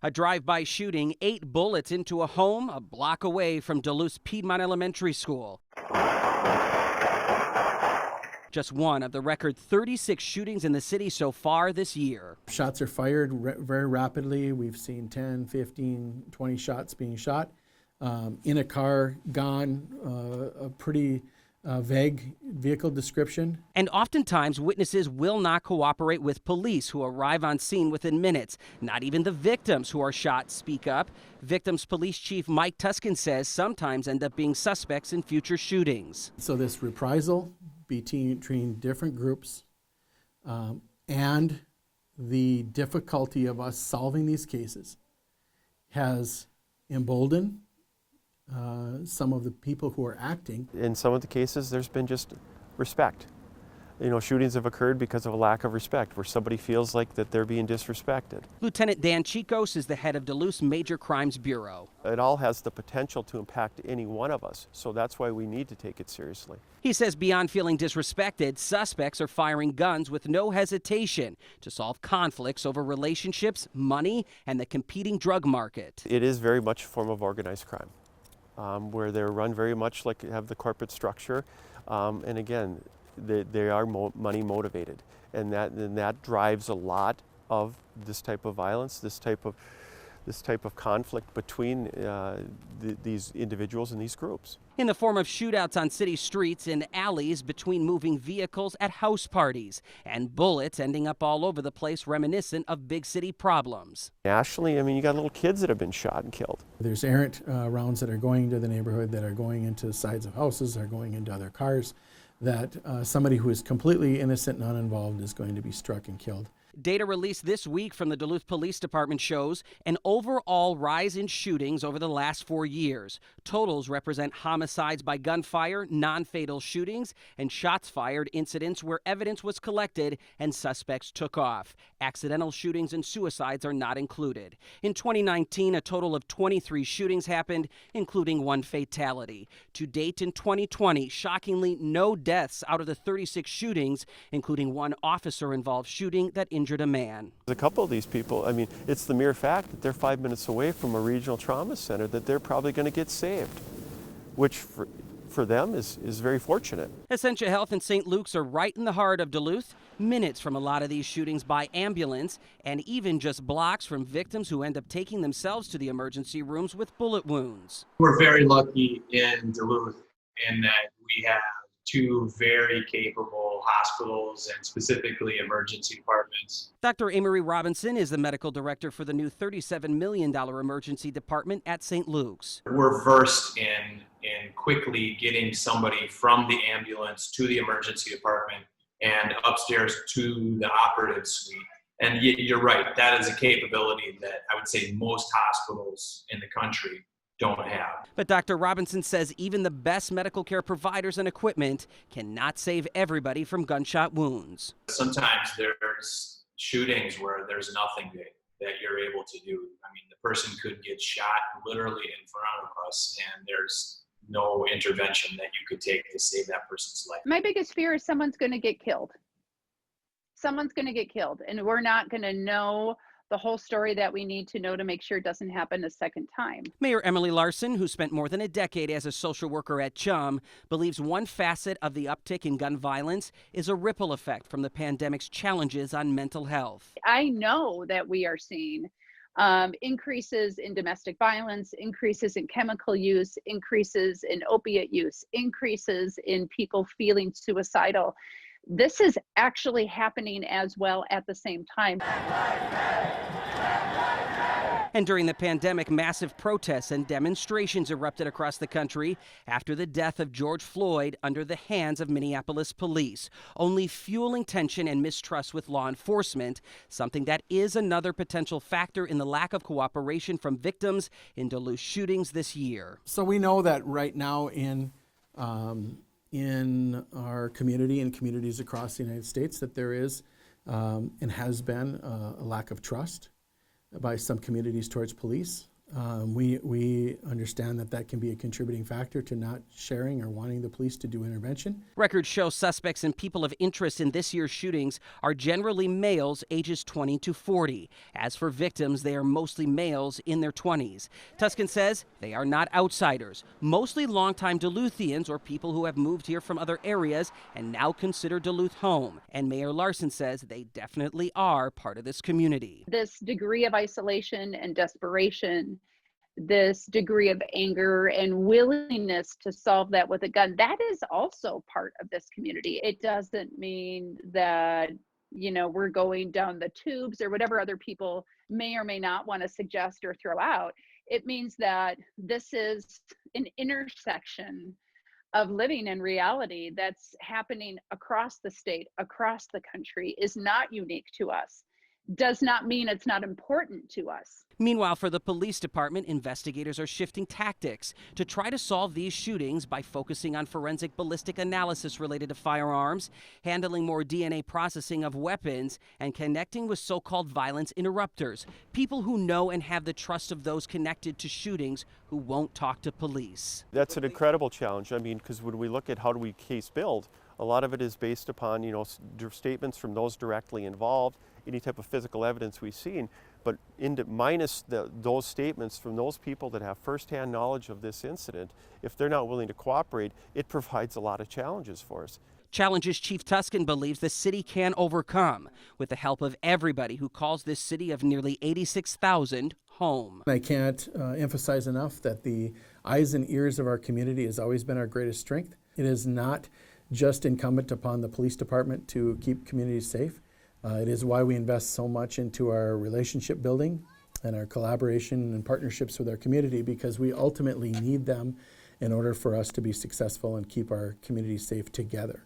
A drive-by shooting, 8 bullets into a home a block away from Duluth's Piedmont Elementary School. Just one of the record 36 shootings in the city so far this year. Shots are fired very rapidly. We've seen 10, 15, 20 shots being shot. In a car, gone, a pretty vague vehicle description. And oftentimes, witnesses will not cooperate with police who arrive on scene within minutes. Not even the victims who are shot speak up. Victims Police Chief Mike Tuskin says sometimes end up being suspects in future shootings. So this reprisal between different groups and the difficulty of us solving these cases has emboldened some of the people who are acting. In some of the cases, there's been just respect. Shootings have occurred because of a lack of respect, where somebody feels like that they're being disrespected. Lieutenant Dan Chicos is the head of Duluth's Major Crimes Bureau. It all has the potential to impact any one of us, so that's why we need to take it seriously. He says beyond feeling disrespected, suspects are firing guns with no hesitation to solve conflicts over relationships, money, and the competing drug market. It is very much a form of organized crime, where they're run very much like have the corporate structure, and again, they are money motivated, and that drives a lot of this type of violence, this type of conflict between these individuals and these groups. In the form of shootouts on city streets and alleys, between moving vehicles, at house parties, and bullets ending up all over the place reminiscent of big city problems. Nationally, you got little kids that have been shot and killed. There's errant rounds that are going into the neighborhood, that are going into the sides of houses, are going into other cars, that somebody who is completely innocent and uninvolved is going to be struck and killed. Data released this week from the Duluth Police Department shows an overall rise in shootings over the last 4 years. Totals represent homicides by gunfire, non-fatal shootings, and shots fired incidents where evidence was collected and suspects took off. Accidental shootings and suicides are not included. In 2019, a total of 23 shootings happened, including 1 fatality. To date in 2020, shockingly, no deaths out of the 36 shootings, including 1 officer-involved shooting that injured a man. A couple of these people, it's the mere fact that they're 5 minutes away from a regional trauma center that they're probably going to get saved, which for them is very fortunate. Essentia Health and St. Luke's are right in the heart of Duluth, minutes from a lot of these shootings by ambulance, and even just blocks from victims who end up taking themselves to the emergency rooms with bullet wounds. We're very lucky in Duluth in that we have 2 very capable hospitals and specifically emergency departments. Dr. Amory Robinson is the medical director for the new $37 million emergency department at St. Luke's. We're versed in quickly getting somebody from the ambulance to the emergency department and upstairs to the operative suite. And you're right, that is a capability that I would say most hospitals in the country don't have. But Dr. Robinson says even the best medical care providers and equipment cannot save everybody from gunshot wounds. Sometimes there's shootings where there's nothing that you're able to do. The person could get shot literally in front of us, and there's no intervention that you could take to save that person's life. My biggest fear is someone's going to get killed. Someone's going to get killed, and we're not going to know the whole story that we need to know to make sure it doesn't happen a second time. Mayor Emily Larson, who spent more than a decade as a social worker at CHUM, believes one facet of the uptick in gun violence is a ripple effect from the pandemic's challenges on mental health. I know that we are seeing increases in domestic violence, increases in chemical use, increases in opiate use, increases in people feeling suicidal. This is actually happening as well at the same time. And during the pandemic, massive protests and demonstrations erupted across the country after the death of George Floyd under the hands of Minneapolis police, only fueling tension and mistrust with law enforcement, something that is another potential factor in the lack of cooperation from victims in Duluth shootings this year. So we know that right now in our community and communities across the United States that there is and has been a lack of trust by some communities towards police. We understand that that can be a contributing factor to not sharing or wanting the police to do intervention. Records show suspects and people of interest in this year's shootings are generally males ages 20 to 40. As for victims, they are mostly males in their 20s. Tuscan says they are not outsiders, mostly longtime Duluthians or people who have moved here from other areas and now consider Duluth home. And Mayor Larson says they definitely are part of this community. This degree of isolation and desperation, this degree of anger and willingness to solve that with a gun, that is also part of this community. It doesn't mean that, we're going down the tubes or whatever other people may or may not want to suggest or throw out. It means that this is an intersection of living in reality that's happening across the state, across the country, is not unique to us. Does not mean it's not important to us. Meanwhile, for the police department, investigators are shifting tactics to try to solve these shootings by focusing on forensic ballistic analysis related to firearms, handling more DNA processing of weapons, and connecting with so-called violence interrupters, people who know and have the trust of those connected to shootings who won't talk to police. That's an incredible challenge. I mean, because when we look at how do we case build, a lot of it is based upon, statements from those directly involved, any type of physical evidence we've seen, but minus those statements from those people that have firsthand knowledge of this incident, if they're not willing to cooperate, it provides a lot of challenges for us. Challenges Chief Tuscan believes the city can overcome with the help of everybody who calls this city of nearly 86,000 home. I can't emphasize enough that the eyes and ears of our community has always been our greatest strength. It is not just incumbent upon the police department to keep communities safe. It is why we invest so much into our relationship building and our collaboration and partnerships with our community, because we ultimately need them in order for us to be successful and keep our community safe together.